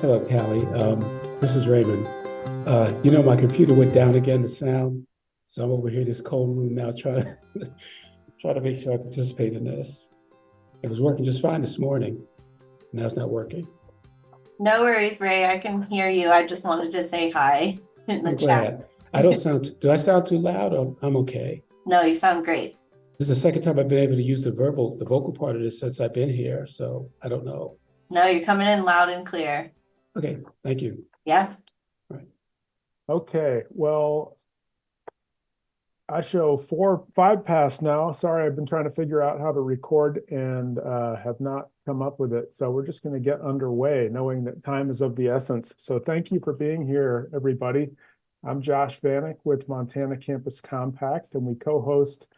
Hello, Callie. This is Raymond. My computer went down again, the sound. So I'm over here in this cold room now trying to try to make sure I participate in this. It was working just fine this morning. Now it's not working. No worries, Ray. I can hear you. I just wanted to say hi in the I'm chat. glad. I don't sound, do I sound too loud or I'm okay? No, you sound great. This is the second time I've been able to use the vocal part of this since I've been here. So I don't know. No, you're coming in loud and clear. Okay, thank you. Yeah. All right. Okay, well, I show 5 past now. Sorry, I've been trying to figure out how to record and have not come up with it. So we're just going to get underway, knowing that time is of the essence. So thank you for being here, everybody. I'm Josh Vanek with Montana Campus Compact, and we co-host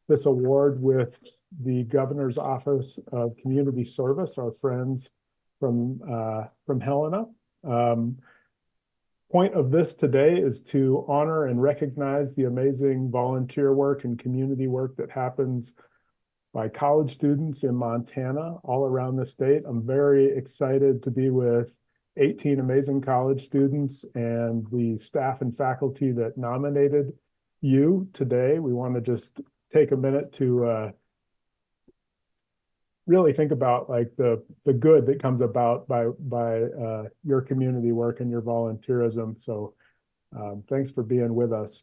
this award with the Governor's Office of Community Service, our friends from Helena. Point of this today is to honor and recognize the amazing volunteer work and community work that happens by college students in Montana all around the state. I'm very excited to be with 18 amazing college students and the staff and faculty that nominated you today. We want to just take a minute to really think about like the good that comes about by your community work and your volunteerism. So thanks for being with us.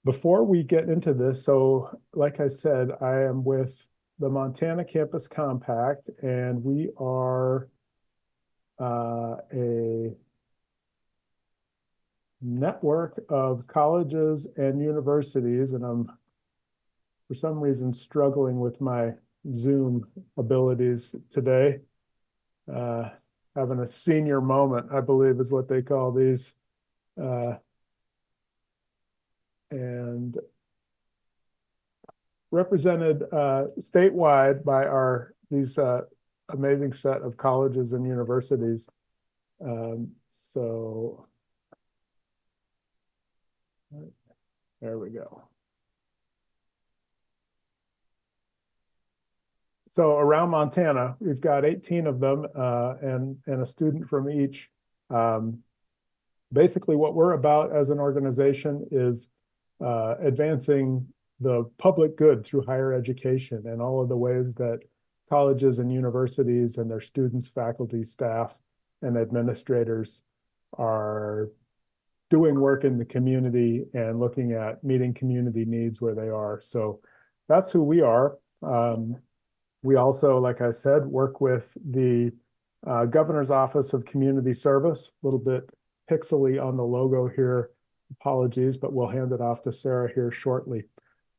Before we get into this, so like I said, I am with the Montana Campus Compact, and we are a network of colleges and universities, and I'm for some reason struggling with my Zoom abilities today. Having a senior moment, I believe is what they call these. And represented statewide by these amazing set of colleges and universities. So there we go. So around Montana, we've got 18 of them and a student from each. Basically, what we're about as an organization is advancing the public good through higher education and all of the ways that colleges and universities and their students, faculty, staff, and administrators are doing work in the community and looking at meeting community needs where they are. So that's who we are. We also, like I said, work with the Governor's Office of Community Service, a little bit pixely on the logo here. Apologies, but we'll hand it off to Sarah here shortly.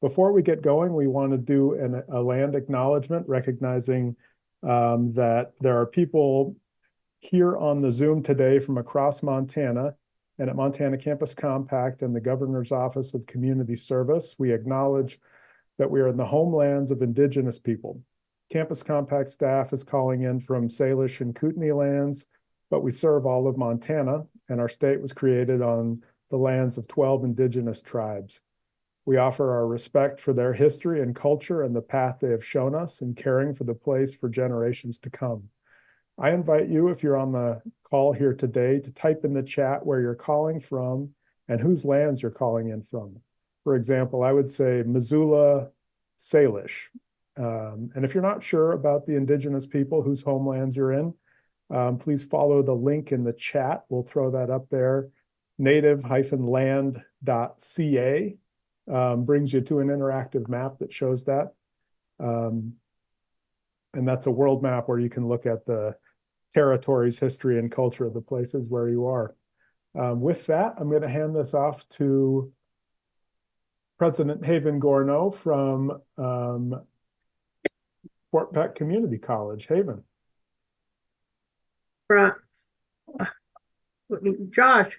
Before we get going, we want to do a land acknowledgement, recognizing that there are people here on the Zoom today from across Montana, and at Montana Campus Compact and the Governor's Office of Community Service, we acknowledge that we are in the homelands of Indigenous people. Campus Compact staff is calling in from Salish and Kootenai lands, but we serve all of Montana, and our state was created on the lands of 12 Indigenous tribes. We offer our respect for their history and culture and the path they have shown us in caring for the place for generations to come. I invite you, if you're on the call here today, to type in the chat where you're calling from and whose lands you're calling in from. For example, I would say Missoula Salish. And if you're not sure about the Indigenous people whose homelands you're in, please follow the link in the chat. We'll throw that up there. native-land.ca brings you to an interactive map that shows that. And that's a world map where you can look at the territories, history, and culture of the places where you are. With that, I'm going to hand this off to President Haven Gorno from Fort Peck Community College. Haven. Josh.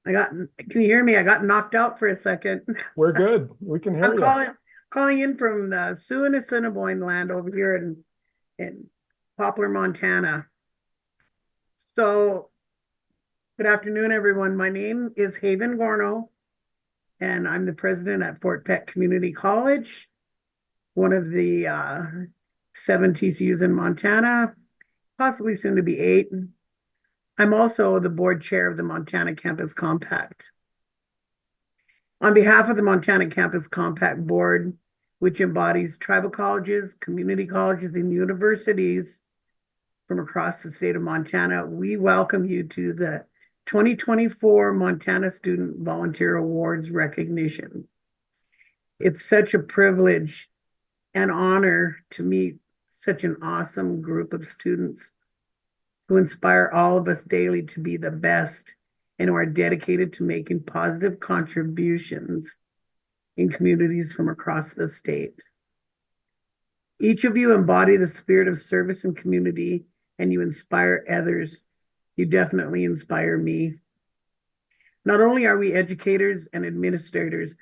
Can you hear me? I got knocked out for a second. We're good. We can hear you. Calling in from the Sioux and Assiniboine land over here in Poplar, Montana. So, good afternoon, everyone. My name is Haven Gorno, and I'm the president at Fort Peck Community College. one of the 7 TCUs in Montana, possibly soon to be 8. I'm also the board chair of the Montana Campus Compact. On behalf of the Montana Campus Compact Board, which embodies tribal colleges, community colleges, and universities from across the state of Montana, we welcome you to the 2024 Montana Student Volunteer Awards recognition. It's such a privilege and honor to meet such an awesome group of students who inspire all of us daily to be the best and who are dedicated to making positive contributions in communities from across the state. Each of you embody the spirit of service and community, and you inspire others. You definitely inspire me. Not only are we educators and administrators,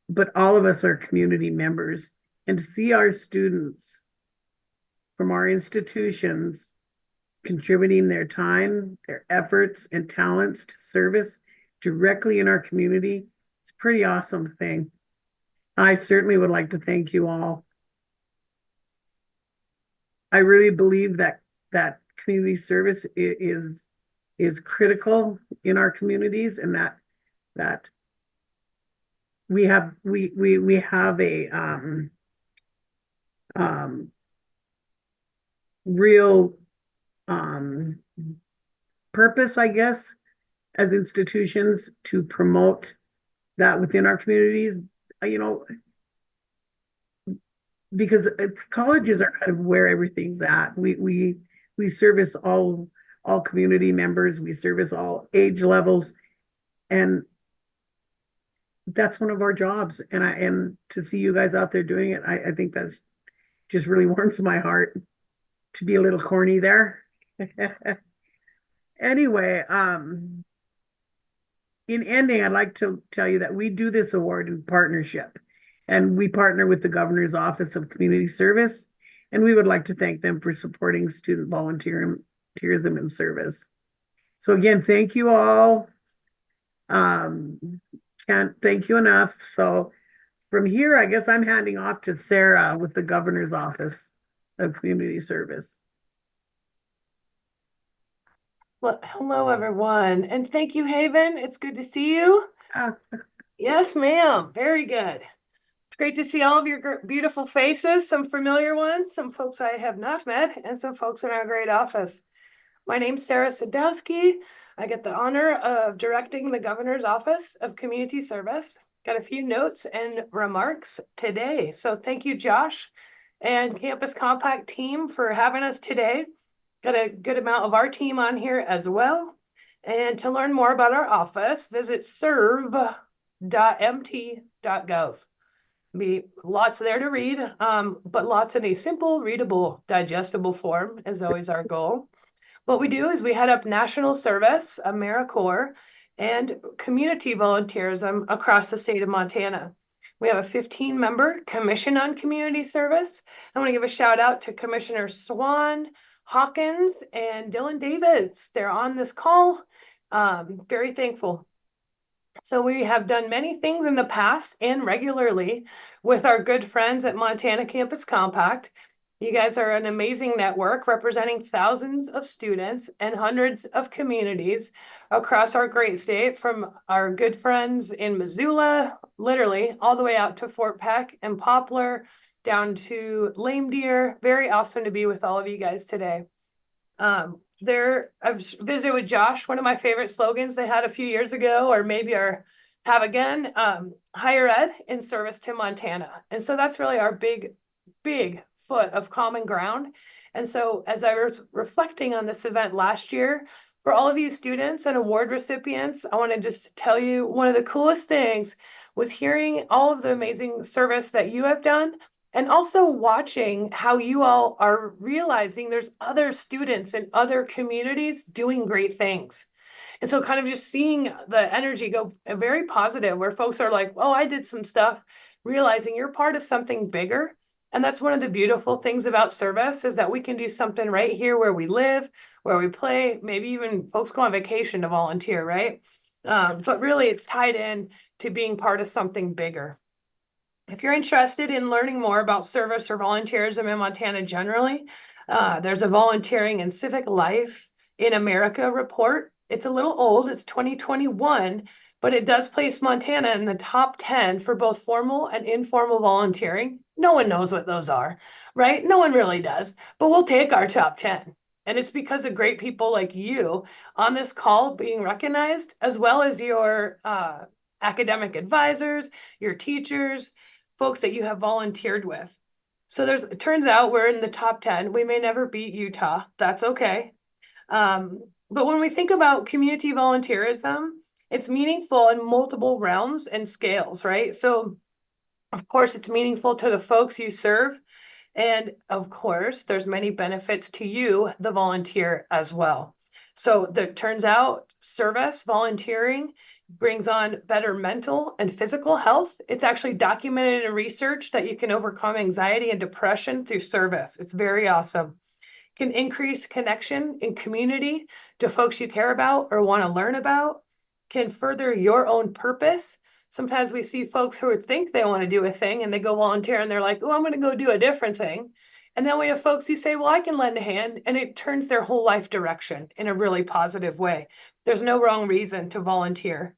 but all of us are community members. And to see our students from our institutions contributing their time, their efforts, and talents to service directly in our community, it's a pretty awesome thing. I certainly would like to thank you all. I really believe that community service is critical in our communities, and that we have a real purpose, I guess, as institutions to promote that within our communities, because colleges are kind of where everything's at. We service all community members, we service all age levels, and that's one of our jobs. And to see you guys out there doing it, I think that's just really warms my heart, to be a little corny there. Anyway, in ending, I'd like to tell you that we do this award in partnership, and we partner with the Governor's Office of Community Service, and we would like to thank them for supporting student volunteerism and service. So again, thank you all. Can't thank you enough. So from here, I guess I'm handing off to Sarah with the Governor's Office of Community Service. Well, hello, everyone. And thank you, Haven. It's good to see you. Yes, ma'am. Very good. It's great to see all of your beautiful faces, some familiar ones, some folks I have not met, and some folks in our great office. My name's Sarah Sadowski. I get the honor of directing the Governor's Office of Community Service. Got a few notes and remarks today. So thank you, Josh and Campus Compact team, for having us today. Got a good amount of our team on here as well. And to learn more about our office, visit serve.mt.gov. Be lots there to read, but lots in a simple, readable, digestible form is always our goal. What we do is we head up national service, AmeriCorps, and community volunteerism across the state of Montana. We have a 15-member commission on community service. I want to give a shout out to Commissioner Swan, Hawkins, and Dylan Davis. They're on this call. Very thankful. So we have done many things in the past and regularly with our good friends at Montana Campus Compact. You guys are an amazing network representing thousands of students and hundreds of communities across our great state, from our good friends in Missoula, literally all the way out to Fort Peck and Poplar, down to Lame Deer. Very awesome to be with all of you guys today. I've visited with Josh. One of my favorite slogans they had a few years ago, or maybe have again, higher ed in service to Montana. And so that's really our big foot of common ground. And so as I was reflecting on this event last year, for all of you students and award recipients, I want to just tell you one of the coolest things was hearing all of the amazing service that you have done, and also watching how you all are realizing there's other students in other communities doing great things. And so kind of just seeing the energy go very positive, where folks are like, oh, I did some stuff, realizing you're part of something bigger. And that's one of the beautiful things about service, is that we can do something right here where we live, where we play, maybe even folks go on vacation to volunteer, right? But really it's tied in to being part of something bigger. If you're interested in learning more about service or volunteerism in Montana generally, there's a Volunteering and Civic Life in America report. It's a little old, it's 2021, but it does place Montana in the top 10 for both formal and informal volunteering. No one knows what those are, right? No one really does, but we'll take our top 10. And it's because of great people like you on this call being recognized, as well as your academic advisors, your teachers, folks that you have volunteered with. So it turns out we're in the top 10. We may never beat Utah. That's okay. But when we think about community volunteerism, it's meaningful in multiple realms and scales, right? So of course, it's meaningful to the folks you serve. And of course, there's many benefits to you, the volunteer, as well. So it turns out service, volunteering, brings on better mental and physical health. It's actually documented in research that you can overcome anxiety and depression through service. It's very awesome. Can increase connection in community to folks you care about or want to learn about, can further your own purpose. Sometimes we see folks who think they want to do a thing and they go volunteer and they're like, oh, I'm going to go do a different thing. And then we have folks who say, well, I can lend a hand, and it turns their whole life direction in a really positive way. There's no wrong reason to volunteer.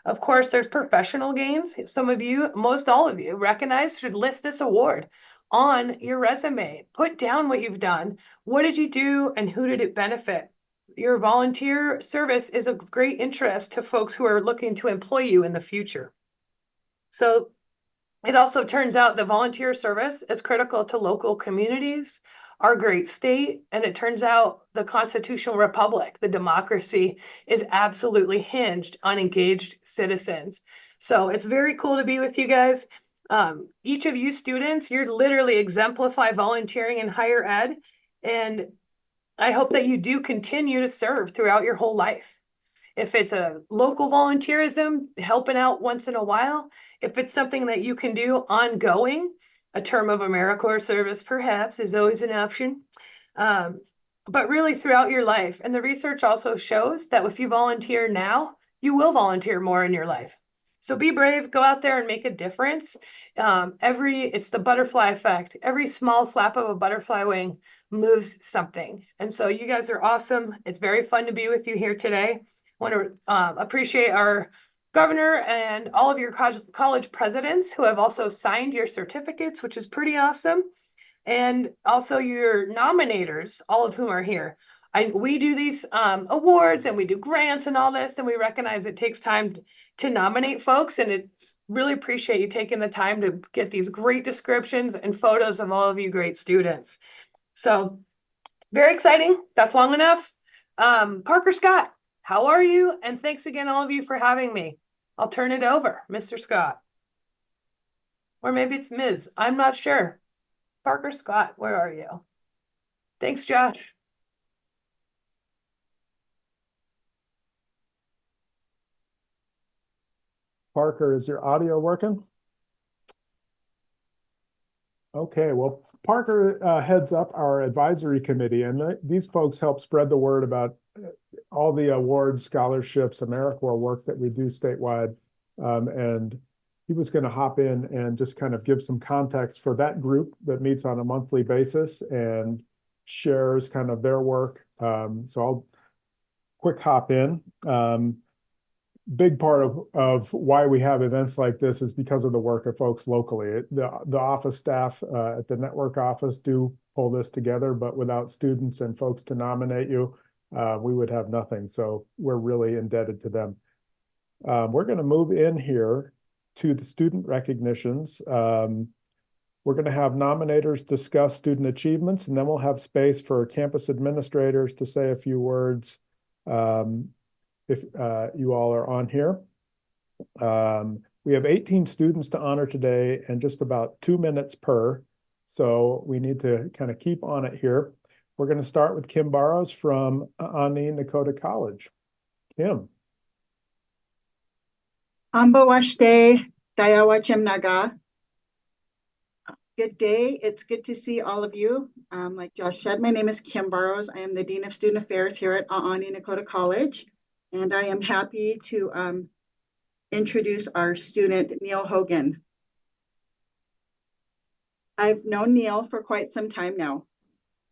Of course, there's professional gains. Some of you, most all of you, recognize should list this award on your resume. Put down what you've done. What did you do and who did it benefit? Your volunteer service is of great interest to folks who are looking to employ you in the future. So it also turns out that volunteer service is critical to local communities, our great state, and it turns out the constitutional republic, the democracy, is absolutely hinged on engaged citizens. So it's very cool to be with you guys. Each of you students, you're literally exemplify volunteering in higher ed, and I hope that you do continue to serve throughout your whole life. If it's a local volunteerism, helping out once in a while, if it's something that you can do ongoing, a term of AmeriCorps service perhaps is always an option, but really throughout your life. And the research also shows that if you volunteer now, you will volunteer more in your life. So be brave, go out there and make a difference. It's the butterfly effect. Every small flap of a butterfly wing moves something. And so you guys are awesome. It's very fun to be with you here today. I want to appreciate our governor and all of your college presidents who have also signed your certificates, which is pretty awesome. And also your nominators, all of whom are here. We do these awards and we do grants and all this, and we recognize it takes time to nominate folks, and it really appreciate you taking the time to get these great descriptions and photos of all of you great students. So very exciting. That's long enough. Parker Scott, how are you? And thanks again, all of you, for having me. I'll turn it over, Mr. Scott. Or maybe it's Ms. I'm not sure. Parker Scott, where are you? Thanks, Josh. Parker, is your audio working? Okay, well, Parker heads up our advisory committee, and these folks help spread the word about all the awards, scholarships, AmeriCorps work that we do statewide. And he was going to hop in and just kind of give some context for that group that meets on a monthly basis and shares kind of their work. So I'll quick hop in. Big part of why we have events like this is because of the work of folks locally. The office staff at the network office do pull this together, but without students and folks to nominate you, we would have nothing. So we're really indebted to them. We're going to move in here to the student recognitions. We're going to have nominators discuss student achievements, and then we'll have space for campus administrators to say a few words if you all are on here. We have 18 students to honor today and just about 2 minutes per. So we need to kind of keep on it here. We're going to start with Kim Barrows from Ani Nakota College. Kim. Ambawashte Dayawachimnaga. Good day. It's good to see all of you. Like Josh said, my name is Kim Barrows. I am the Dean of Student Affairs here at Ani Nakota College. And I am happy to introduce our student, Neil Hogan. I've known Neil for quite some time now.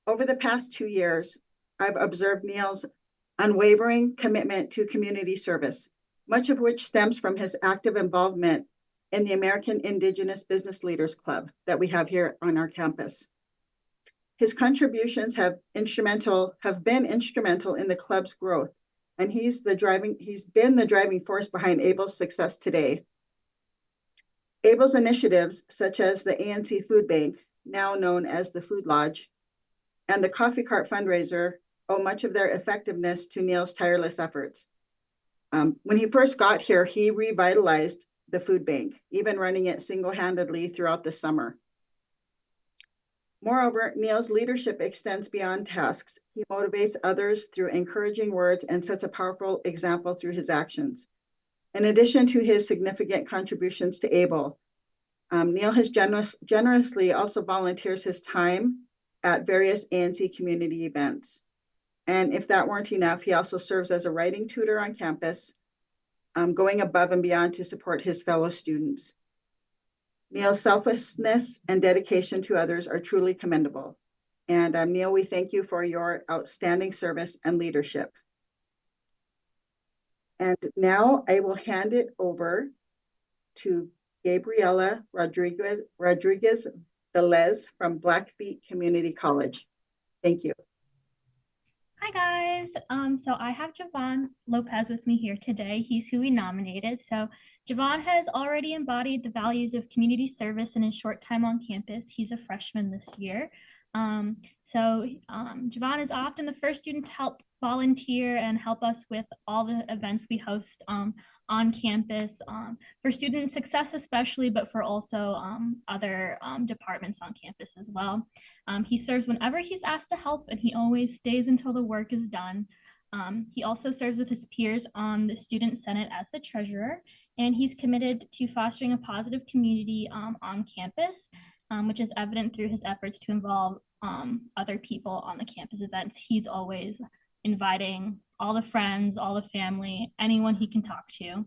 Over the past 2 years, I've observed Neil's unwavering commitment to community service, much of which stems from his active involvement in the American Indigenous Business Leaders Club that we have here on our campus. His contributions have been instrumental in the club's growth, and he's been the driving force behind ABLE's success today. ABLE's initiatives, such as the ANC Food Bank, now known as the Food Lodge, and the Coffee Cart fundraiser, owe much of their effectiveness to Neil's tireless efforts. When he first got here, he revitalized the food bank, even running it single-handedly throughout the summer. Moreover, Neil's leadership extends beyond tasks. He motivates others through encouraging words and sets a powerful example through his actions. In addition to his significant contributions to ABLE, Neil has generously also volunteers his time at various ANC community events. And if that weren't enough, he also serves as a writing tutor on campus, going above and beyond to support his fellow students. Neil's selflessness and dedication to others are truly commendable. And Neil, we thank you for your outstanding service and leadership. And now I will hand it over to Gabriela Rodriguez Velez from Blackfeet Community College. Thank you. Hi guys. So I have Javon Lopez with me here today. He's who we nominated. So Javon has already embodied the values of community service in his short time on campus. He's a freshman this year. Javon is often the first student to help volunteer and help us with all the events we host on campus for student success especially, but for also other departments on campus as well. He serves whenever he's asked to help, and he always stays until the work is done. He also serves with his peers on the Student Senate as the treasurer, and he's committed to fostering a positive community on campus, which is evident through his efforts to involve other people on the campus events. He's always inviting all the friends, all the family, anyone he can talk to.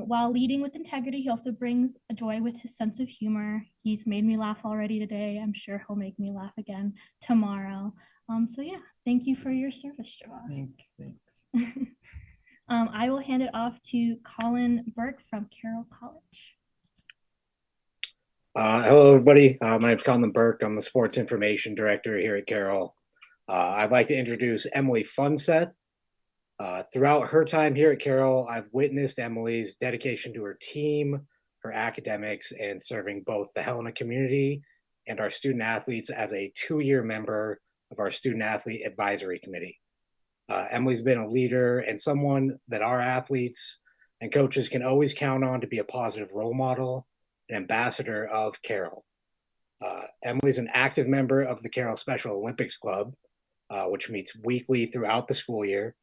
While leading with integrity, he also brings a joy with his sense of humor. He's made me laugh already today. I'm sure he'll make me laugh again tomorrow. Thank you for your service, Javon. Thanks. I will hand it off to Colin Burke from Carroll College. Hello, everybody. My name is Colin Burke. I'm the Sports Information Director here at Carroll. I'd like to introduce Emily Funseth. Throughout her time here at Carroll, I've witnessed Emily's dedication to her team, her academics, and serving both the Helena community and our student athletes as a 2-year member of our Student Athlete Advisory Committee. Emily's been a leader and someone that our athletes and coaches can always count on to be a positive role model, an ambassador of Carroll. Emily's an active member of the Carroll Special Olympics Club, which meets weekly throughout the school year.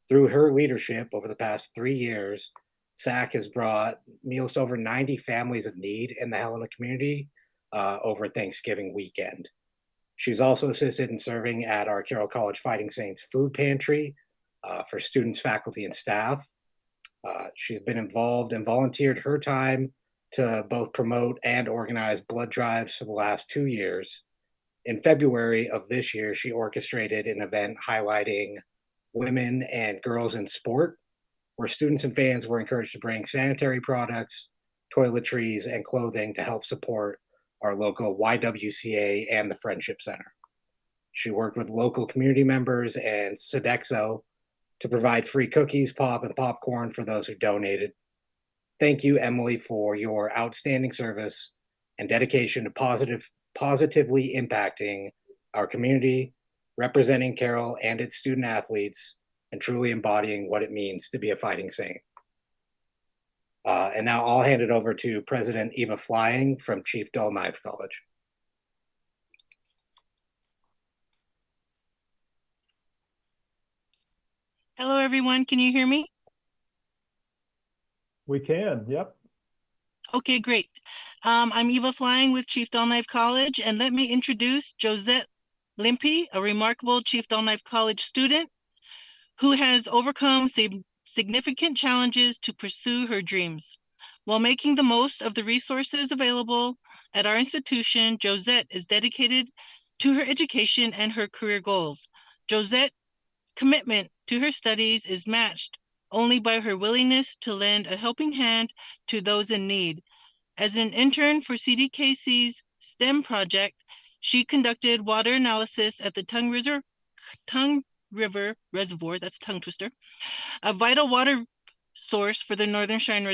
Through her leadership over the past 3 years, SAC has brought meals to over 90 families of need in the Helena community over Thanksgiving weekend. She's also assisted in serving at our Carroll College Fighting Saints food pantry for students, faculty, and staff. She's been involved and volunteered her time to both promote and organize blood drives for the last 2 years. In February of this year, she orchestrated an event highlighting women and girls in sport, where students and fans were encouraged to bring sanitary products, toiletries, and clothing to help support our local YWCA and the Friendship Center. She worked with local community members and Sodexo to provide free cookies, pop, and popcorn for those who donated. Thank you, Emily, for your outstanding service and dedication to positively impacting our community, representing Carroll and its student athletes, and truly embodying what it means to be a fighting saint. And now I'll hand it over to President Eva Flying from Chief Dull Knife College. Hello, everyone. Can you hear me? We can, yep. Okay, great. I'm Eva Flying with Chief Dull Knife College, and let me introduce Josette Limpy, a remarkable Chief Dull Knife College student who has overcome significant challenges to pursue her dreams. While making the most of the resources available at our institution, Josette is dedicated to her education and her career goals. Josette's commitment to her studies is matched only by her willingness to lend a helping hand to those in need. As an intern for CDKC's STEM project, she conducted water analysis at the Tongue River Reservoir, that's tongue twister, a vital water source for the Northern Cheyenne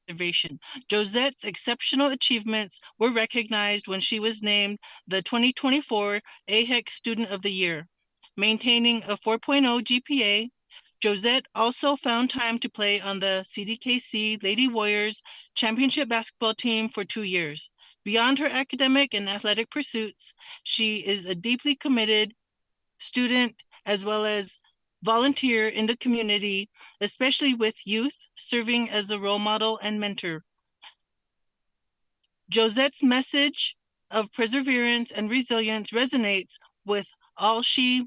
Reservation. Josette's exceptional achievements were recognized when she was named the 2024 AHEC Student of the Year. Maintaining a 4.0 GPA, Josette also found time to play on the CDKC Lady Warriors championship basketball team for 2 years. Beyond her academic and athletic pursuits, she is a deeply committed student as well as volunteer in the community, especially with youth, serving as a role model and mentor. Josette's message of perseverance and resilience resonates with all she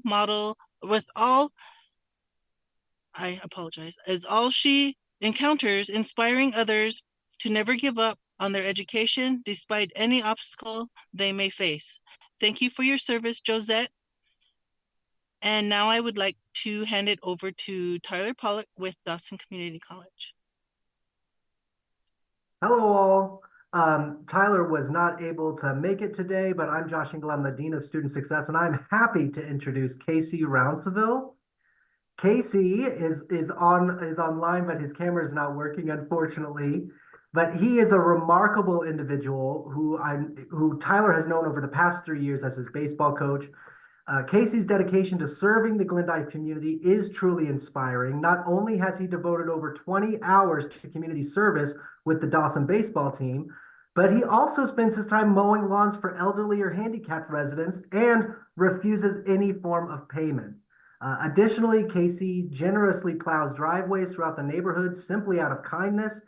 encounters, inspiring others to never give up on their education despite any obstacle they may face. Thank you for your service, Josette. And now I would like to hand it over to Tyler Pollock with Dawson Community College. Hello all. Tyler was not able to make it today, but I'm Josh Engel. I'm the Dean of Student Success, and I'm happy to introduce Casey Rounceville. Casey is online, but his camera is not working, unfortunately. But he is a remarkable individual who Tyler has known over the past 3 years as his baseball coach. Casey's dedication to serving the Glendive community is truly inspiring. Not only has he devoted over 20 hours to community service with the Dawson baseball team, but he also spends his time mowing lawns for elderly or handicapped residents and refuses any form of payment. Additionally, Casey generously plows driveways throughout the neighborhood simply out of kindness.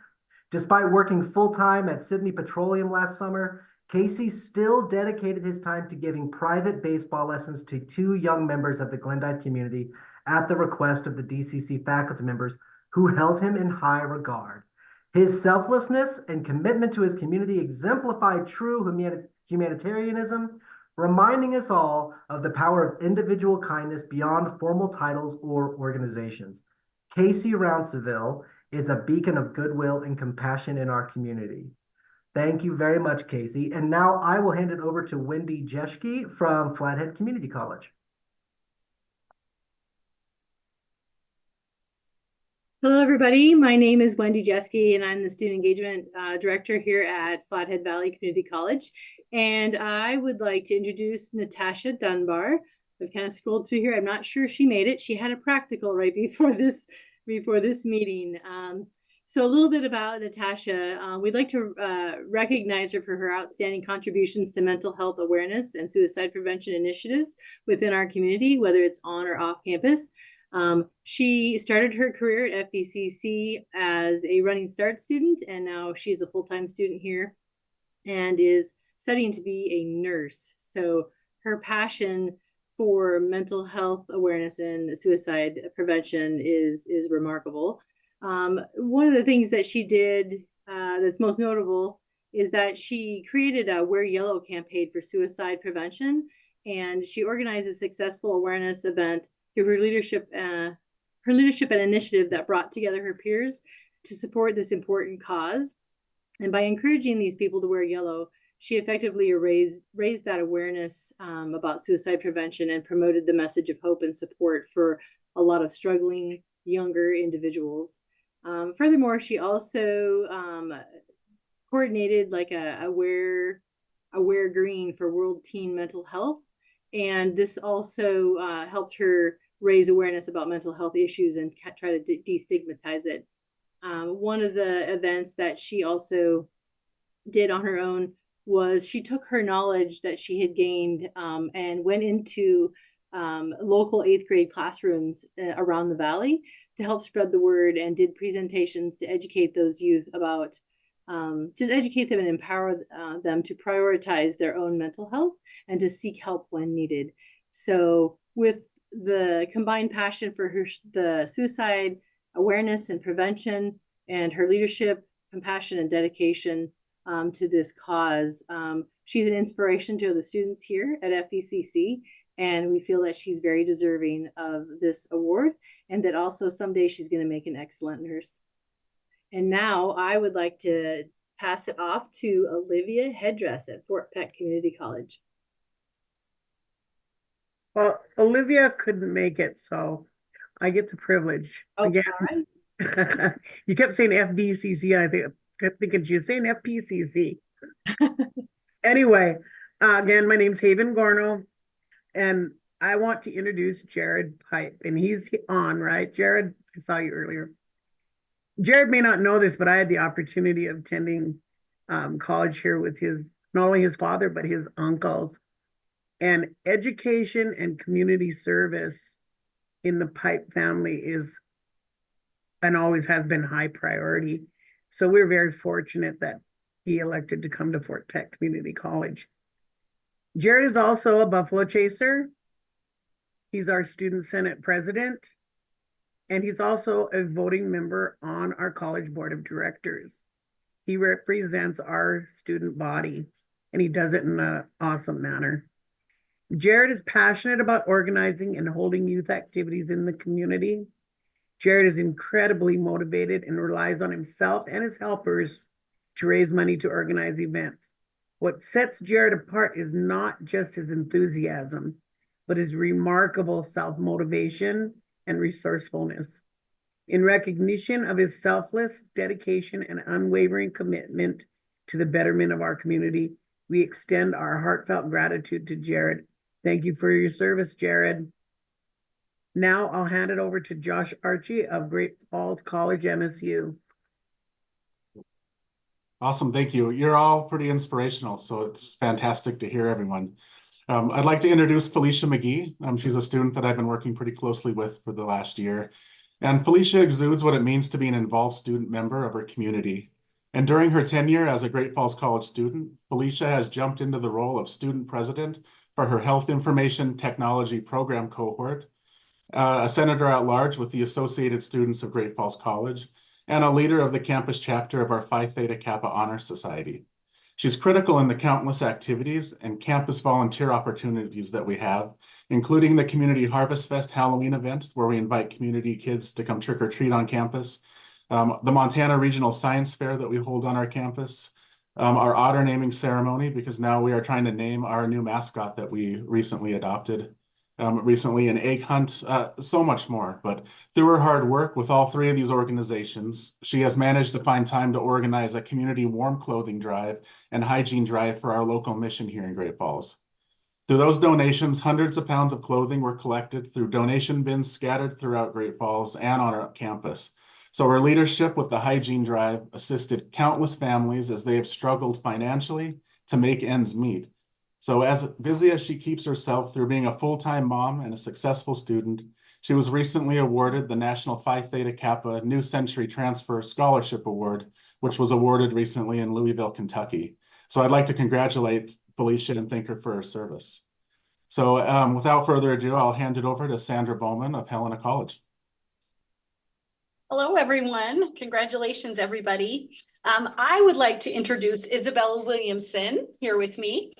Despite working full-time at Sydney Petroleum last summer, Casey still dedicated his time to giving private baseball lessons to 2 young members of the Glendive community at the request of the DCC faculty members who held him in high regard. His selflessness and commitment to his community exemplify true humanitarianism, reminding us all of the power of individual kindness beyond formal titles or organizations. Casey Rounceville is a beacon of goodwill and compassion in our community. Thank you very much, Casey. And now I will hand it over to Wendy Jeschke from Flathead Community College. Hello, everybody. My name is Wendy Jeschke, and I'm the Student Engagement Director here at Flathead Valley Community College. And I would like to introduce Natasha Dunbar. I've kind of scrolled through here. I'm not sure she made it. She had a practical right before this meeting. So a little bit about Natasha. We'd like to recognize her for her outstanding contributions to mental health awareness and suicide prevention initiatives within our community, whether it's on or off campus. She started her career at FVCC as a Running Start student, and now she's a full-time student here and is studying to be a nurse. So her passion for mental health awareness and suicide prevention is remarkable. One of the things that she did that's most notable is that she created a Wear Yellow campaign for suicide prevention, and she organized a successful awareness event through her leadership and initiative that brought together her peers to support this important cause. And by encouraging these people to wear yellow, she effectively raised that awareness about suicide prevention and promoted the message of hope and support for a lot of struggling younger individuals. Furthermore, she also coordinated like a wear green for World Teen Mental Health. And this also helped her raise awareness about mental health issues and try to destigmatize it. One of the events that she also did on her own was she took her knowledge that she had gained and went into local 8th grade classrooms around the valley to help spread the word, and did presentations to educate those youth about just educate them and empower them to prioritize their own mental health and to seek help when needed. So with the combined passion for the suicide awareness and prevention and her leadership compassion and dedication to this cause. She's an inspiration to the students here at FECC, and we feel that she's very deserving of this award, and that also someday she's going to make an excellent nurse. And now I would like to pass it off to Olivia Headdress at Fort Peck Community College. Well, Olivia couldn't make it, so I get the privilege. Oh, Again, all right. you kept saying FBCC, and I kept thinking she was saying FPCC. Anyway, again, my name's Haven Gorno, and I want to introduce Jared Pipe, and he's on, right? Jared, I saw you earlier. Jared may not know this, but I had the opportunity of attending college here with not only his father, but his uncles. And education and community service in the Pipe family is and always has been high priority. So we're very fortunate that he elected to come to Fort Peck Community College. Jared is also a Buffalo Chaser. He's our Student Senate president. And he's also a voting member on our college board of directors. He represents our student body, and he does it in an awesome manner. Jared is passionate about organizing and holding youth activities in the community. Jared is incredibly motivated and relies on himself and his helpers to raise money to organize events. What sets Jared apart is not just his enthusiasm, but his remarkable self-motivation and resourcefulness. In recognition of his selfless dedication and unwavering commitment to the betterment of our community, we extend our heartfelt gratitude to Jared. Thank you for your service, Jared. Now I'll hand it over to Josh Archie of Great Falls College, MSU. Awesome, thank you. You're all pretty inspirational, so it's fantastic to hear everyone. I'd like to introduce Felicia McGee. She's a student that I've been working pretty closely with for the last year. And Felicia exudes what it means to be an involved student member of her community. And during her tenure as a Great Falls College student, Felicia has jumped into the role of student president for her Health Information Technology Program cohort, a senator at large with the Associated Students of Great Falls College, and a leader of the campus chapter of our Phi Theta Kappa Honor Society. She's critical in the countless activities and campus volunteer opportunities that we have, including the Community Harvest Fest Halloween event, where we invite community kids to come trick or treat on campus, the Montana Regional Science Fair that we hold on our campus, our otter naming ceremony, because now we are trying to name our new mascot that we recently adopted, recently an egg hunt, so much more. But through her hard work with all three of these organizations, she has managed to find time to organize a community warm clothing drive and hygiene drive for our local mission here in Great Falls. Through those donations, hundreds of pounds of clothing were collected through donation bins scattered throughout Great Falls and on our campus. So her leadership with the hygiene drive assisted countless families as they have struggled financially to make ends meet. So as busy as she keeps herself through being a full-time mom and a successful student, she was recently awarded the National Phi Theta Kappa New Century Transfer Scholarship Award, which was awarded recently in Louisville, Kentucky. So I'd like to congratulate Felicia and thank her for her service. So without further ado, I'll hand it over to Sandra Bowman of Helena College. Hello, everyone. Congratulations, everybody. I would like to introduce Isabella Williamson here with me.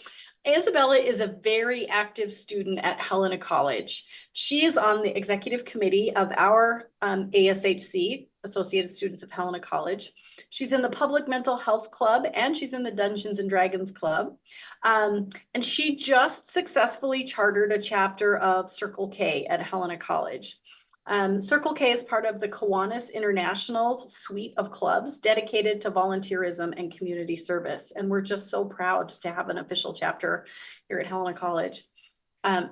Isabella is a very active student at Helena College. She is on the executive committee of our ASHC, Associated Students of Helena College. She's in the Public Mental Health Club and she's in the Dungeons and Dragons Club. And she just successfully chartered a chapter of Circle K at Helena College. Circle K is part of the Kiwanis International suite of clubs dedicated to volunteerism and community service. And we're just so proud to have an official chapter here at Helena College. On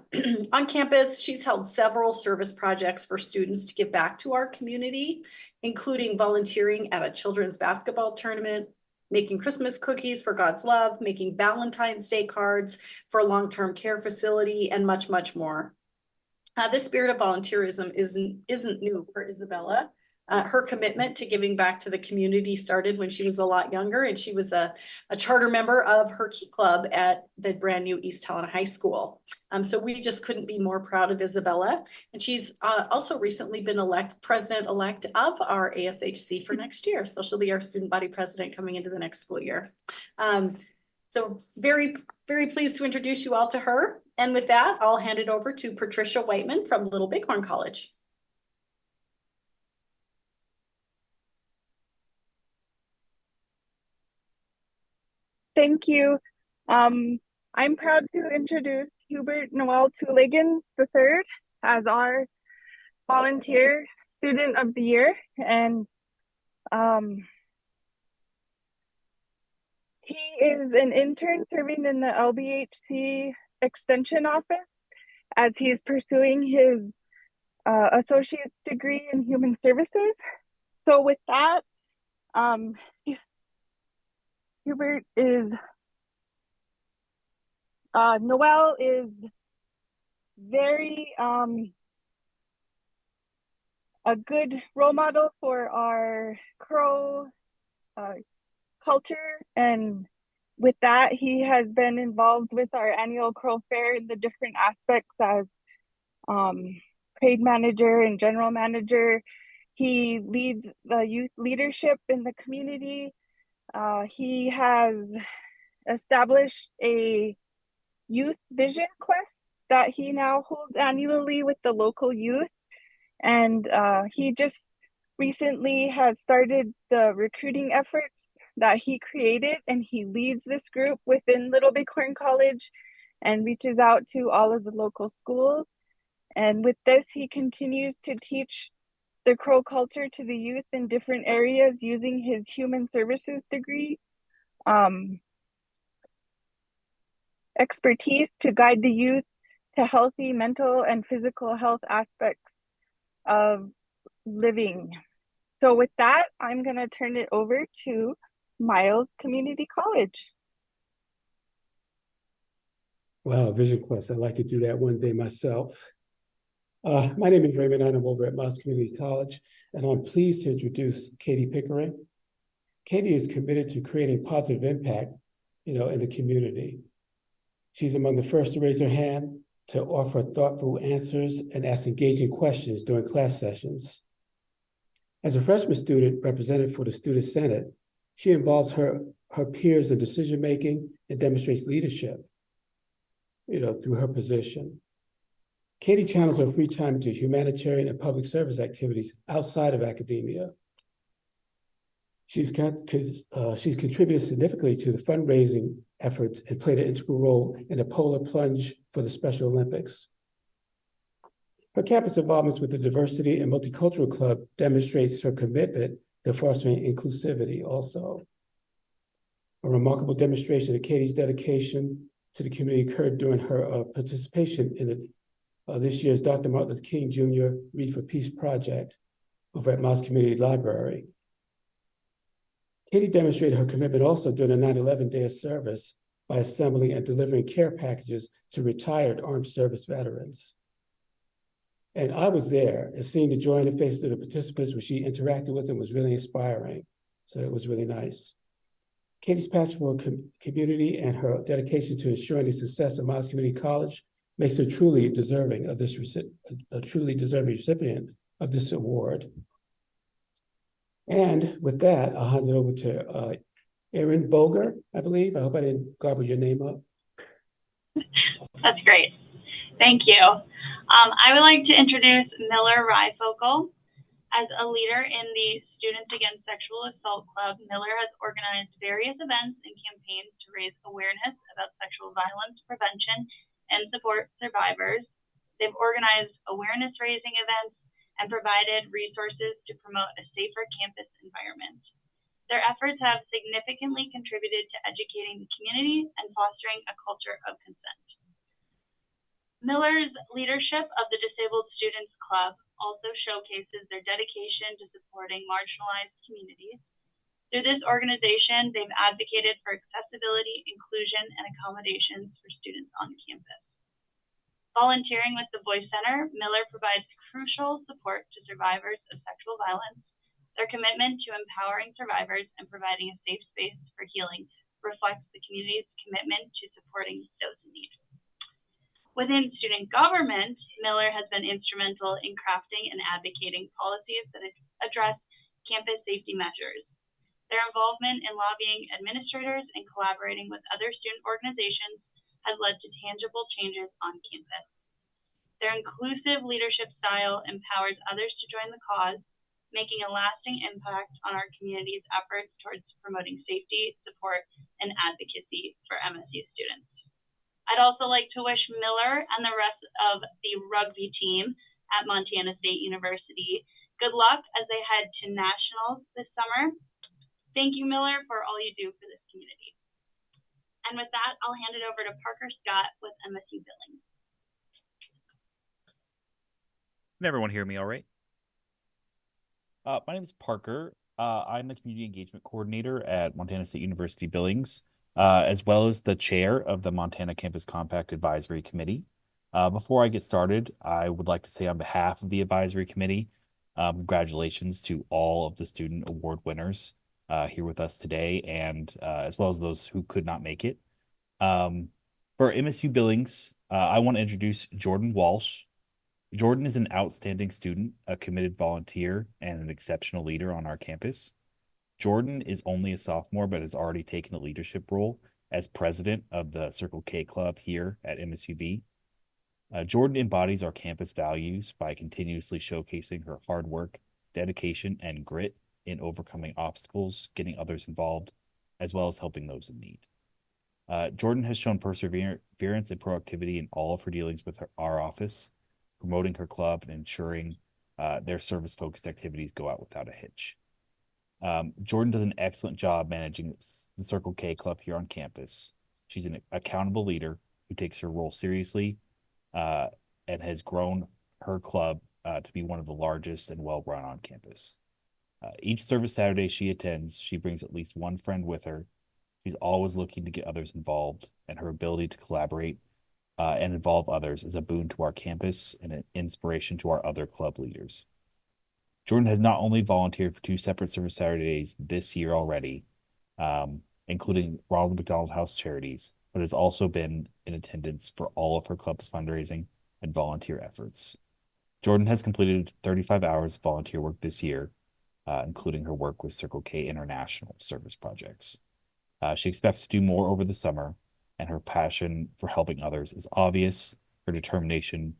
campus, she's held several service projects for students to give back to our community, including volunteering at a children's basketball tournament, making Christmas cookies for God's love, making Valentine's Day cards for a long-term care facility, and much, much more. This spirit of volunteerism isn't new for Isabella. Her commitment to giving back to the community started when she was a lot younger, and she was a charter member of her Key Club at the brand new East Helena High School. So we just couldn't be more proud of Isabella. And she's also recently been president-elect of our ASHC for next year. So she'll be our student body president coming into the next school year. So very, very pleased to introduce you all to her. And with that, I'll hand it over to Patricia Whiteman from Little Bighorn College. Thank you. I'm proud to introduce Hubert Noel Tuligans III as our volunteer student of the year. And he is an intern serving in the LBHC Extension Office as he's pursuing his associate's degree in human services. So with that, Hubert is Noel is very a good role model for our Crow culture, and with that he has been involved with our annual Crow Fair in the different aspects as trade manager and general manager. He leads the youth leadership in the community. He has established a youth vision quest that he now holds annually with the local youth. And he just recently has started the recruiting efforts that he created, and he leads this group within Little Bighorn College and reaches out to all of the local schools. And with this, he continues to teach the Crow culture to the youth in different areas using his human services degree expertise to guide the youth to healthy mental and physical health aspects of living. So with that, I'm going to turn it over to Miles Community College. Wow, Vision Quest. I'd like to do that one day myself. My name is Raymond, and I'm over at Miles Community College, and I'm pleased to introduce Katie Pickering. Katie is committed to creating positive impact, in the community. She's among the first to raise her hand, to offer thoughtful answers and ask engaging questions during class sessions. As a freshman student representative for the Student Senate, she involves her peers in decision-making and demonstrates leadership, through her position. Katie channels her free time into humanitarian and public service activities outside of academia. She's contributed significantly to the fundraising efforts and played an integral role in the polar plunge for the Special Olympics. Her campus involvements with the Diversity and Multicultural Club demonstrates her commitment to fostering inclusivity also. A remarkable demonstration of Katie's dedication to the community occurred during her participation in this year's Dr. Martin Luther King Jr. Read for Peace project over at Miles Community Library. Katie demonstrated her commitment also during the 9/11 Day of Service by assembling and delivering care packages to retired armed service veterans. And I was there, and seeing the joy in the faces of the participants when she interacted with them was really inspiring. So it was really nice. Katie's passion for community and her dedication to ensuring the success of Miles Community College makes her truly deserving of this recipient of this award. And with that, I'll hand it over to Erin Boger, I believe. I hope I didn't garble your name up. That's great. Thank you. I would like to introduce Miller Ryfogle. As a leader in the Students Against Sexual Assault Club, Miller has organized various events and campaigns to raise awareness about sexual violence prevention and support survivors. They've organized awareness raising events and provided resources to promote a safer campus environment. Their efforts have significantly contributed to educating the community and fostering a culture of consent. Miller's leadership of the Disabled Students Club also showcases their dedication to supporting marginalized communities. Through this organization, they've advocated for accessibility, inclusion, and accommodations for students on campus. Volunteering with the Voice Center, Miller provides crucial support to survivors of sexual violence Their commitment to empowering survivors and providing a safe space for healing reflects the community's commitment to supporting those in need. Within student government, Miller has been instrumental in crafting and advocating policies that address campus safety measures. Their involvement in lobbying administrators and collaborating with other student organizations has led to tangible changes on campus. Their inclusive leadership style empowers others to join the cause, making a lasting impact on our community's efforts towards promoting safety, support, and advocacy for MSU students. I'd also like to wish Miller and the rest of the rugby team at Montana State University good luck as they head to nationals this summer. Thank you, Miller, for all you do for this community. And with that, I'll hand it over to Parker Scott with MSU Billings. Can everyone hear me all right? My name is Parker. I'm the Community Engagement Coordinator at Montana State University Billings, as well as the chair of the Montana Campus Compact Advisory Committee. Before I get started, I would like to say on behalf of the advisory committee, congratulations to all of the student award winners here with us today, and as well as those who could not make it. For MSU Billings, I want to introduce Jordan Walsh. Jordan is an outstanding student, a committed volunteer, and an exceptional leader on our campus. Jordan is only a sophomore, but has already taken a leadership role as president of the Circle K Club here at MSUB. Jordan embodies our campus values by continuously showcasing her hard work, dedication, and grit in overcoming obstacles, getting others involved, as well as helping those in need. Jordan has shown perseverance and proactivity in all of her dealings with our office, promoting her club and ensuring their service-focused activities go out without a hitch. Jordan does an excellent job managing the Circle K Club here on campus. She's an accountable leader who takes her role seriously and has grown her club to be one of the largest and well-run on campus. Each service Saturday she attends, she brings at least one friend with her. She's always looking to get others involved, and her ability to collaborate and involve others is a boon to our campus and an inspiration to our other club leaders. Jordan has not only volunteered for 2 separate service Saturdays this year already, including Ronald McDonald House Charities, but has also been in attendance for all of her club's fundraising and volunteer efforts. Jordan has completed 35 hours of volunteer work this year, including her work with Circle K International service projects. She expects to do more over the summer, and her passion for helping others is obvious. Her determination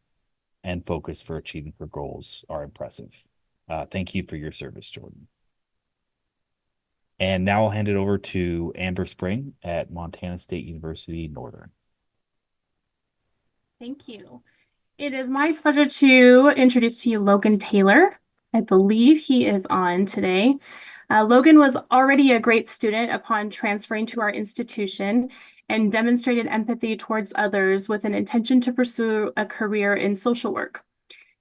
and focus for achieving her goals are impressive. Thank you for your service, Jordan. And now I'll hand it over to Amber Spring at Montana State University Northern. Thank you. It is my pleasure to introduce to you Logan Taylor. I believe he is on today. Logan was already a great student upon transferring to our institution and demonstrated empathy towards others with an intention to pursue a career in social work.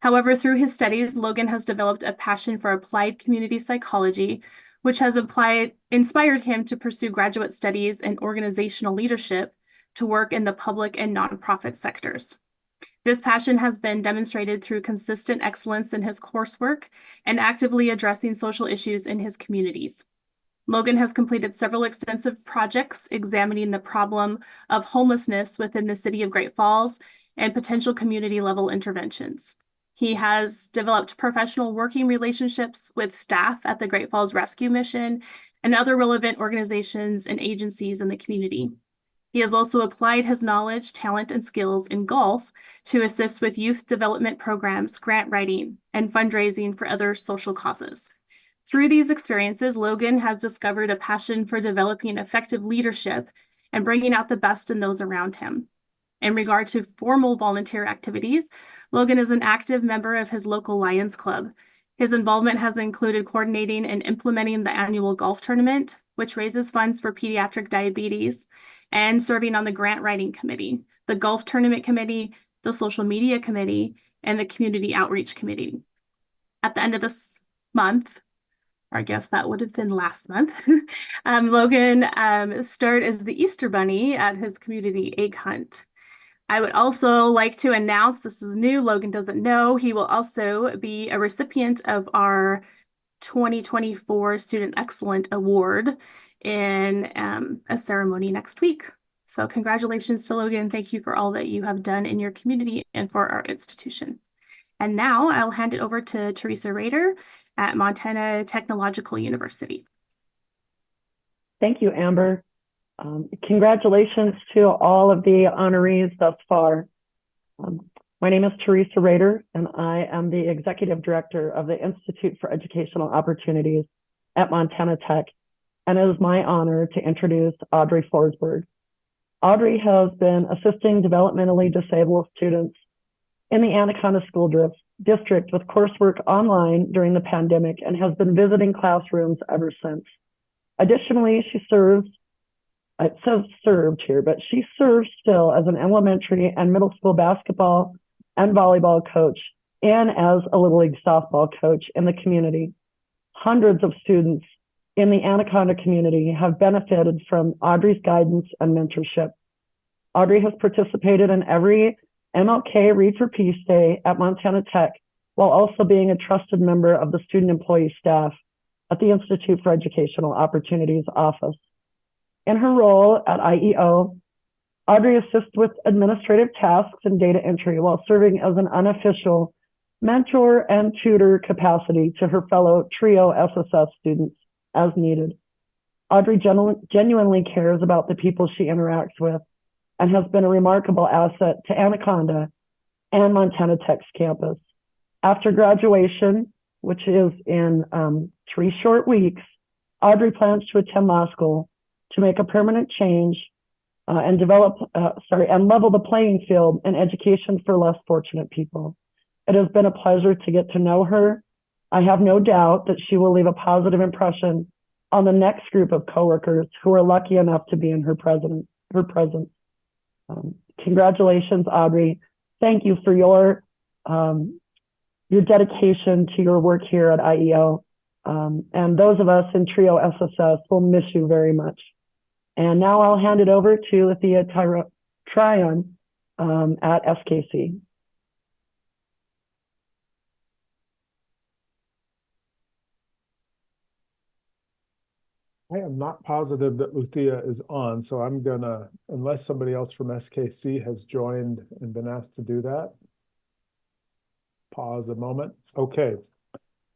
However, through his studies, Logan has developed a passion for applied community psychology, which has inspired him to pursue graduate studies in organizational leadership to work in the public and nonprofit sectors. This passion has been demonstrated through consistent excellence in his coursework and actively addressing social issues in his communities. Logan has completed several extensive projects examining the problem of homelessness within the city of Great Falls and potential community-level interventions. He has developed professional working relationships with staff at the Great Falls Rescue Mission and other relevant organizations and agencies in the community. He has also applied his knowledge, talent, and skills in golf to assist with youth development programs, grant writing, and fundraising for other social causes. Through these experiences, Logan has discovered a passion for developing effective leadership and bringing out the best in those around him. In regard to formal volunteer activities, Logan is an active member of his local Lions Club. His involvement has included coordinating and implementing the annual golf tournament, which raises funds for pediatric diabetes, and serving on the grant writing committee, the golf tournament committee, the social media committee, and the community outreach committee. At the end of this month, or I guess that would have been last month, Logan starred as the Easter Bunny at his community egg hunt. I would also like to announce, this is new, Logan doesn't know, he will also be a recipient of our 2024 Student Excellent Award in a ceremony next week. So congratulations to Logan. Thank you for all that you have done in your community and for our institution. And now I'll hand it over to Teresa Rader at Montana Technological University. Thank you, Amber. Congratulations to all of the honorees thus far. My name is Teresa Rader, and I am the Executive Director of the Institute for Educational Opportunities at Montana Tech, and it is my honor to introduce Audrey Forsberg. Audrey has been assisting developmentally disabled students in the Anaconda School District with coursework online during the pandemic and has been visiting classrooms ever since. Additionally, she serves, it says served here, but she serves still as an elementary and middle school basketball and volleyball coach and as a Little League softball coach in the community. Hundreds of students in the Anaconda community have benefited from Audrey's guidance and mentorship. Audrey has participated in every MLK Read for Peace Day at Montana Tech, while also being a trusted member of the student employee staff at the Institute for Educational Opportunities office. In her role at IEO, Audrey assists with administrative tasks and data entry while serving as an unofficial mentor and tutor capacity to her fellow TRIO SSS students as needed. Audrey genuinely cares about the people she interacts with and has been a remarkable asset to Anaconda and Montana Tech's campus. After graduation, which is in 3 short weeks, Audrey plans to attend law school to make a permanent change and level the playing field in education for less fortunate people. It has been a pleasure to get to know her. I have no doubt that she will leave a positive impression on the next group of coworkers who are lucky enough to be in her presence. Congratulations, Audrey. Thank you for your dedication to your work here at IEO. And those of us in TRIO SSS will miss you very much. And now I'll hand it over to Lithia Tryon at SKC. I am not positive that Luthia is on, so I'm gonna, unless somebody else from SKC has joined and been asked to do that. Pause a moment. Okay.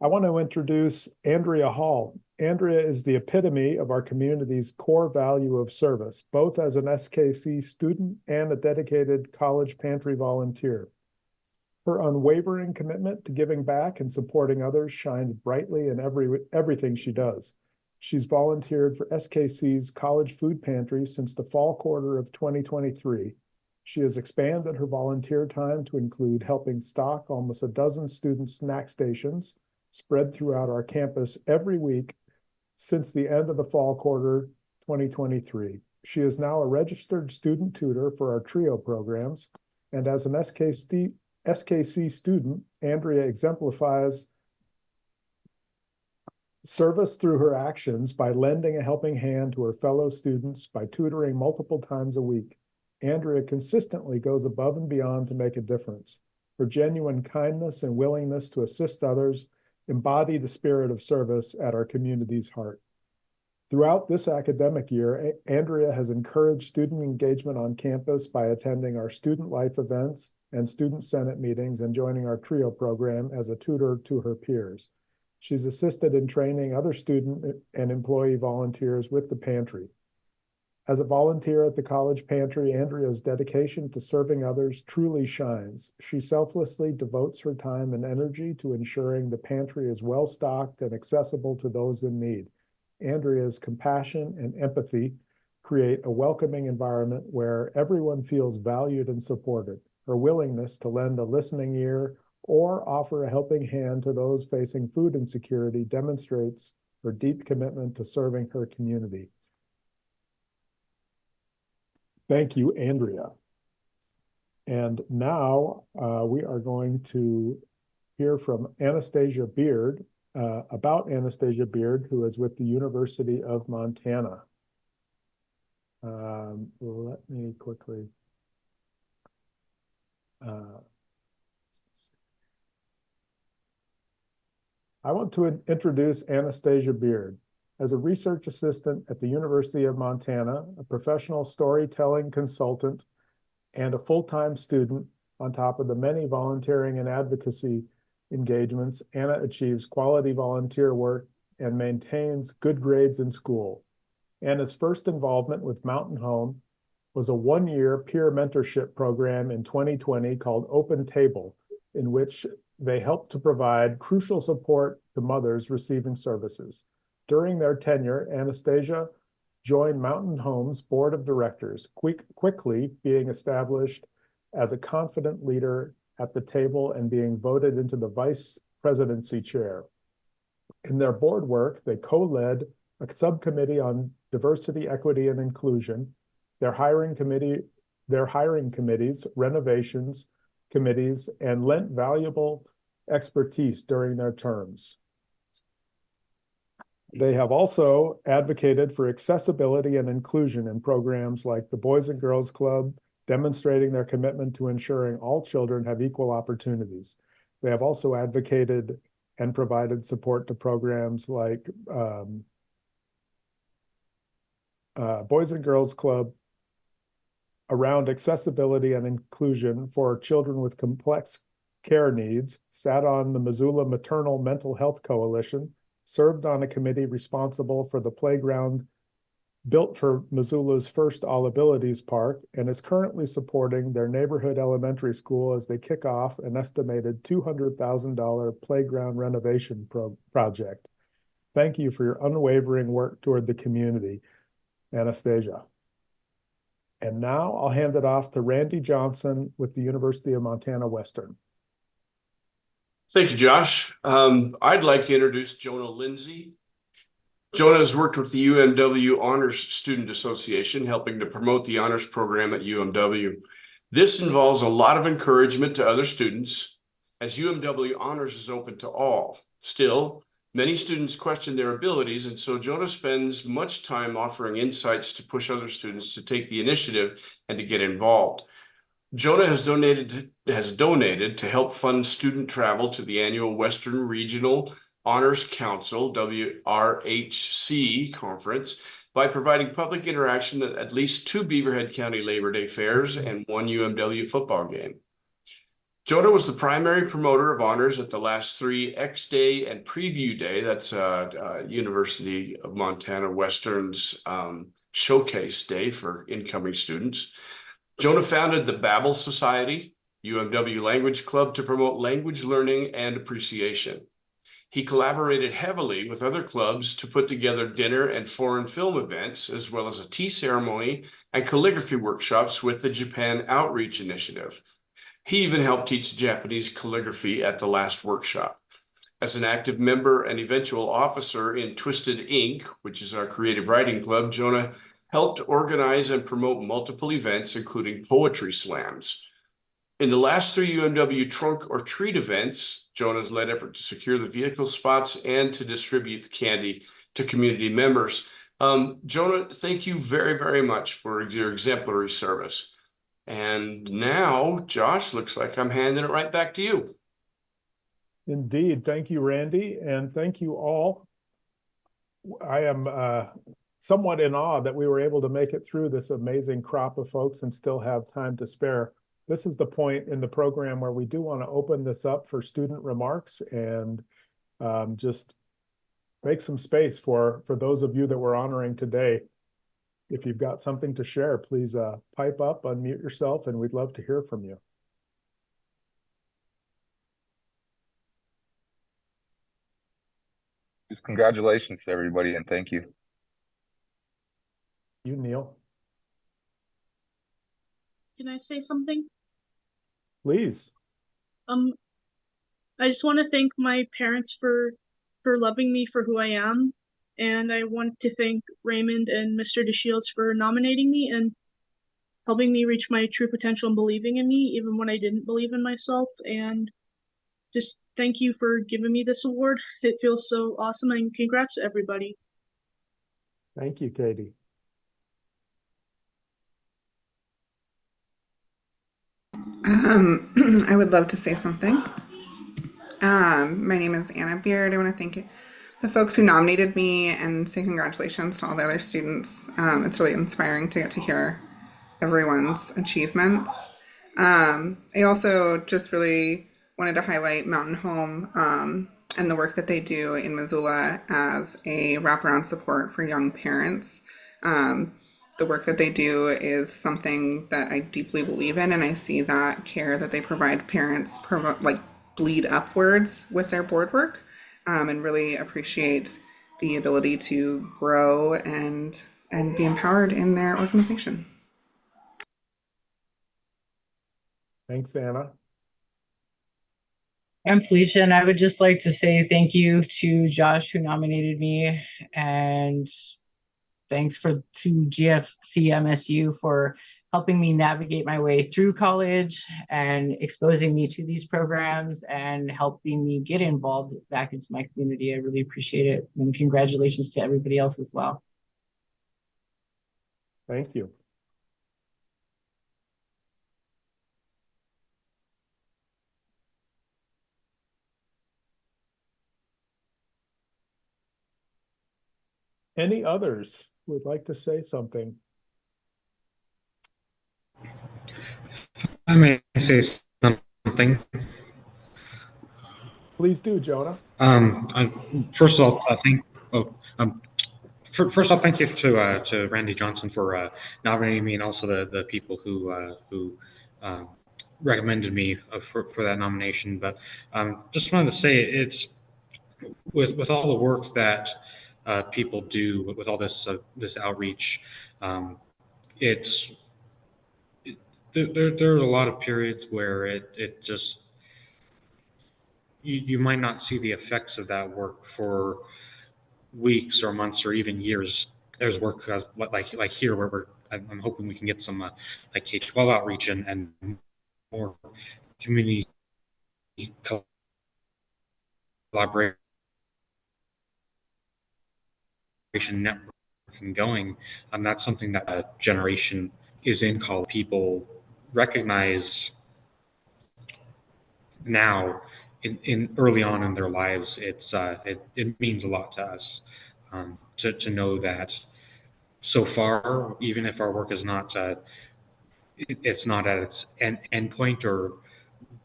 I want to introduce Andrea Hall. Andrea is the epitome of our community's core value of service, both as an SKC student and a dedicated college pantry volunteer. Her unwavering commitment to giving back and supporting others shines brightly in everything she does. She's volunteered for SKC's college food pantry since the fall quarter of 2023. She has expanded her volunteer time to include helping stock almost a dozen student snack stations spread throughout our campus every week since the end of the fall quarter 2023. She is now a registered student tutor for our TRIO programs, and as an SKC student, Andrea exemplifies service through her actions by lending a helping hand to her fellow students by tutoring multiple times a week. Andrea consistently goes above and beyond to make a difference. Her genuine kindness and willingness to assist others embody the spirit of service at our community's heart. Throughout this academic year, Andrea has encouraged student engagement on campus by attending our student life events and student senate meetings and joining our TRIO program as a tutor to her peers. She's assisted in training other student and employee volunteers with the pantry. As a volunteer at the college pantry, Andrea's dedication to serving others truly shines. She selflessly devotes her time and energy to ensuring the pantry is well stocked and accessible to those in need. Andrea's compassion and empathy create a welcoming environment where everyone feels valued and supported. Her willingness to lend a listening ear or offer a helping hand to those facing food insecurity demonstrates her deep commitment to serving her community. Thank you, Andrea. And now we are going to hear from Anastasia Beard about Anastasia Beard, who is with the University of Montana. Let me quickly. I want to introduce Anastasia Beard. As a research assistant at the University of Montana, a professional storytelling consultant, and a full-time student, on top of the many volunteering and advocacy engagements, Anna achieves quality volunteer work and maintains good grades in school. Anna's first involvement with Mountain Home was a one-year peer mentorship program in 2020 called Open Table, in which they helped to provide crucial support to mothers receiving services. During their tenure, Anastasia joined Mountain Home's board of directors, quickly being established as a confident leader at the table and being voted into the vice presidency chair. In their board work, they co-led a subcommittee on diversity, equity, and inclusion, their hiring committees, renovations committees, and lent valuable expertise during their terms. They have also advocated for accessibility and inclusion in programs like the Boys and Girls Club, demonstrating their commitment to ensuring all children have equal opportunities. They have also advocated and provided support to programs like Boys and Girls Club around accessibility and inclusion for children with complex care needs, sat on the Missoula Maternal Mental Health Coalition, served on a committee responsible for the playground built for Missoula's first All Abilities Park, and is currently supporting their neighborhood elementary school as they kick off an estimated $200,000 playground renovation project. Thank you for your unwavering work toward the community, Anastasia. And now I'll hand it off to Randy Johnson with the University of Montana Western. Thank you, Josh. I'd like to introduce Jonah Lindsay. Jonah has worked with the UMW Honors Student Association, helping to promote the honors program at UMW. This involves a lot of encouragement to other students, as UMW Honors is open to all. Still, many students question their abilities, and so Jonah spends much time offering insights to push other students to take the initiative and to get involved. Jonah has donated to help fund student travel to the annual Western Regional Honors Council, WRHC conference, by providing public interaction at least 2 Beaverhead County Labor Day fairs and 1 UMW football game. Jonah was the primary promoter of honors at the last 3 X Day and Preview Day. That's University of Montana Western's showcase day for incoming students. Jonah founded the Babel Society, UMW Language Club, to promote language learning and appreciation. He collaborated heavily with other clubs to put together dinner and foreign film events, as well as a tea ceremony and calligraphy workshops with the Japan Outreach Initiative. He even helped teach Japanese calligraphy at the last workshop. As an active member and eventual officer in Twisted Ink, which is our creative writing club, Jonah helped organize and promote multiple events, including poetry slams. In the last 3 UMW Trunk or Treat events, Jonah's led effort to secure the vehicle spots and to distribute the candy to community members. Jonah, thank you very, very much for your exemplary service. And now, Josh, looks like I'm handing it right back to you. Indeed. Thank you, Randy, and thank you all. I am somewhat in awe that we were able to make it through this amazing crop of folks and still have time to spare. This is the point in the program where we do want to open this up for student remarks and just make some space for those of you that we're honoring today. If you've got something to share, please pipe up, unmute yourself, and we'd love to hear from you. Just congratulations to everybody and thank you. You, Neil. Can I say something? Please. I just want to thank my parents for loving me for who I am, and I want to thank Raymond and Mr. DeShields for nominating me and helping me reach my true potential and believing in me even when I didn't believe in myself. And just thank you for giving me this award. It feels so awesome, and congrats to everybody. Thank you, Katie. I would love to say something. My name is Anna Beard. I want to thank the folks who nominated me and say congratulations to all the other students. It's really inspiring to get to hear everyone's achievements. I also just really wanted to highlight Mountain Home and the work that they do in Missoula as a wraparound support for young parents. The work that they do is something that I deeply believe in, and I see that care that they provide parents bleed upwards with their board work, and really appreciate the ability to grow and be empowered in their organization. Thanks, Anna. I'm Felicia, and I would just like to say thank you to Josh, who nominated me, and thanks to GFC MSU for helping me navigate my way through college and exposing me to these programs and helping me get involved back into my community. I really appreciate it. And congratulations to everybody else as well. Thank you. Any others who would like to say something? I may say something. Please do, Jonah. First off, first off, thank you to Randy Johnson for nominating me, and also the people who recommended me for that nomination. But just wanted to say it's with all the work that people do with all this outreach. There are a lot of periods where it just you might not see the effects of that work for weeks or months or even years. There's work like here where I'm hoping we can get some like K-12 outreach and more community collaboration networks and going. That's something that a generation is in college. People recognize now in early on in their lives. It means a lot to us to know that so far, even if our work is not it's not at its end point or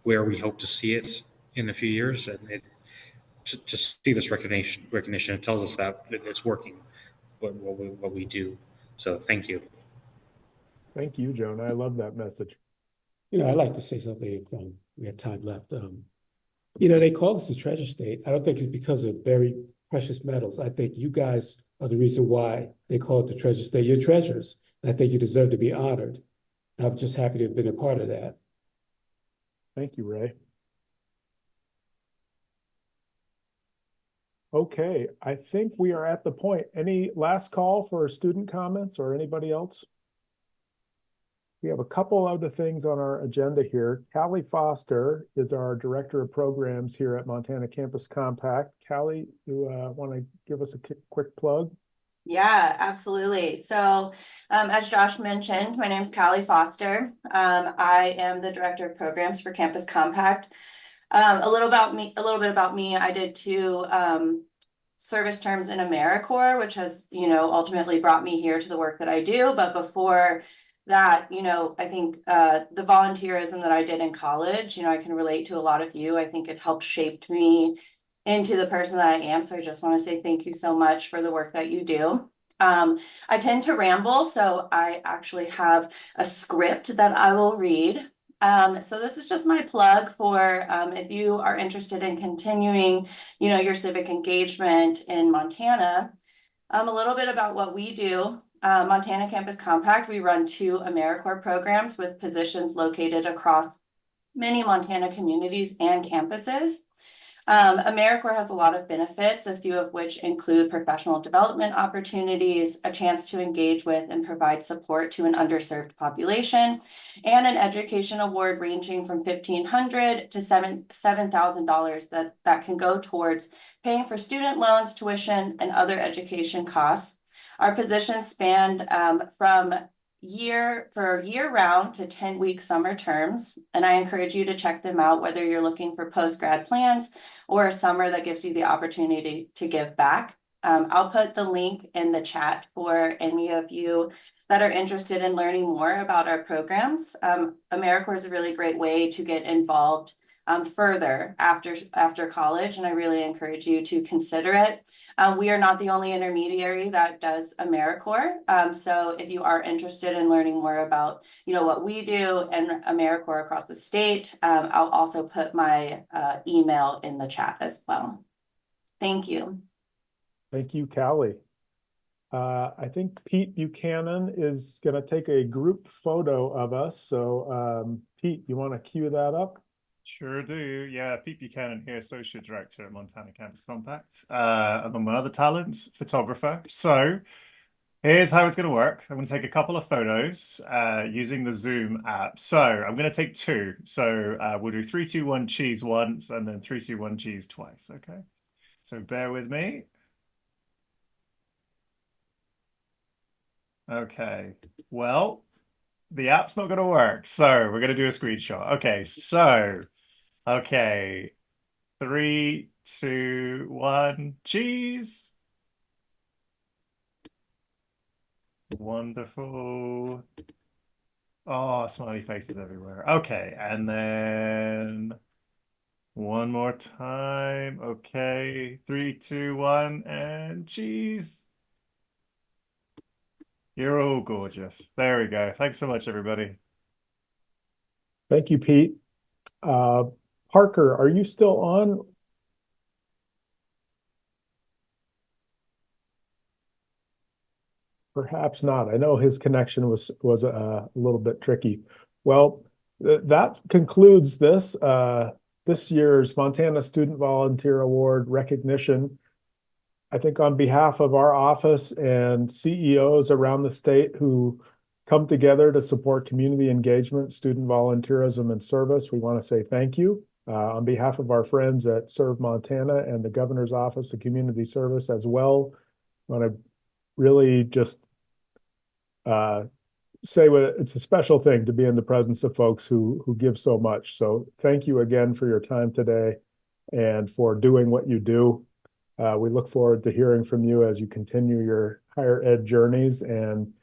where we hope to see it in a few years, and to see this recognition, it tells us that it's working, what we do. So thank you. Thank you, Jonah. I love that message. I'd like to say something if we have time left. They call us the treasure state. I don't think it's because of very precious metals. I think you guys are the reason why they call it the treasure state. You're treasures. And I think you deserve to be honored. And I'm just happy to have been a part of that. Thank you, Ray. Okay, I think we are at the point. Any last call for student comments or anybody else? We have a couple other things on our agenda here. Callie Foster is our Director of Programs here at Montana Campus Compact. Callie, you want to give us a quick plug? Yeah, absolutely. So as Josh mentioned, my name is Callie Foster. I am the Director of Programs for Campus Compact. A little bit about me. I did 2 service terms in AmeriCorps, which has, ultimately brought me here to the work that I do. But before that, I think the volunteerism that I did in college, I can relate to a lot of you. I think it helped shape me into the person that I am. So I just want to say thank you so much for the work that you do. I tend to ramble, so I actually have a script that I will read. So this is just my plug for if you are interested in continuing, your civic engagement in Montana. A little bit about what we do. Montana Campus Compact, we run 2 AmeriCorps programs with positions located across many Montana communities and campuses. AmeriCorps has a lot of benefits, a few of which include professional development opportunities, a chance to engage with and provide support to an underserved population, and an education award ranging from $1,500 to $7,000 that can go towards paying for student loans, tuition, and other education costs. Our positions span from year-round to 10-week summer terms, and I encourage you to check them out, whether you're looking for post-grad plans or a summer that gives you the opportunity to give back. I'll put the link in the chat for any of you that are interested in learning more about our programs. AmeriCorps is a really great way to get involved further after college, and I really encourage you to consider it. We are not the only intermediary that does AmeriCorps. So if you are interested in learning more about, what we do and AmeriCorps across the state, I'll also put my email in the chat as well. Thank you. Thank you, Callie. I think Pete Buchanan is going to take a group photo of us. So Pete, you want to cue that up? Sure do. Yeah, Pete Buchanan here, Associate Director at Montana Campus Compact. Among my other talents, photographer. So here's how it's going to work. I'm going to take a couple of photos using the Zoom app. So I'm going to take two. So we'll do 3, 2, 1, cheese once, and then 3, 2, 1, cheese twice. Okay. So bear with me. Okay. Well, the app's not going to work. So we're going to do a screenshot. Okay. So, okay. 3, 2, 1, cheese. Wonderful. Oh, smiley faces everywhere. Okay, and then one more time. Okay, 3, 2, 1, and cheese. You're all gorgeous. There we go. Thanks so much, everybody. Thank you, Pete. Parker, are you still on? Perhaps not. I know his connection was a little bit tricky. Well, that concludes this year's Montana Student Volunteer Award recognition. I think on behalf of our office and CEOs around the state who come together to support community engagement, student volunteerism, and service, we want to say thank you. On behalf of our friends at Serve Montana and the Governor's Office of Community Service as well, I want to really just say it's a special thing to be in the presence of folks who give so much. So thank you again for your time today and for doing what you do. We look forward to hearing from you as you continue your higher ed journeys, and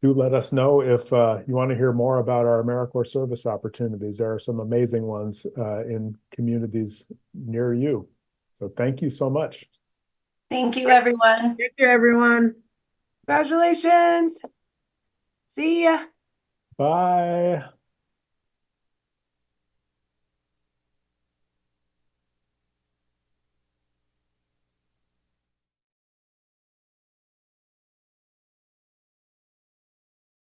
do let us know if you want to hear more about our AmeriCorps service opportunities. There are some amazing ones in communities near you. So thank you so much. Thank you, everyone. Thank you, everyone. Congratulations. See ya. Bye.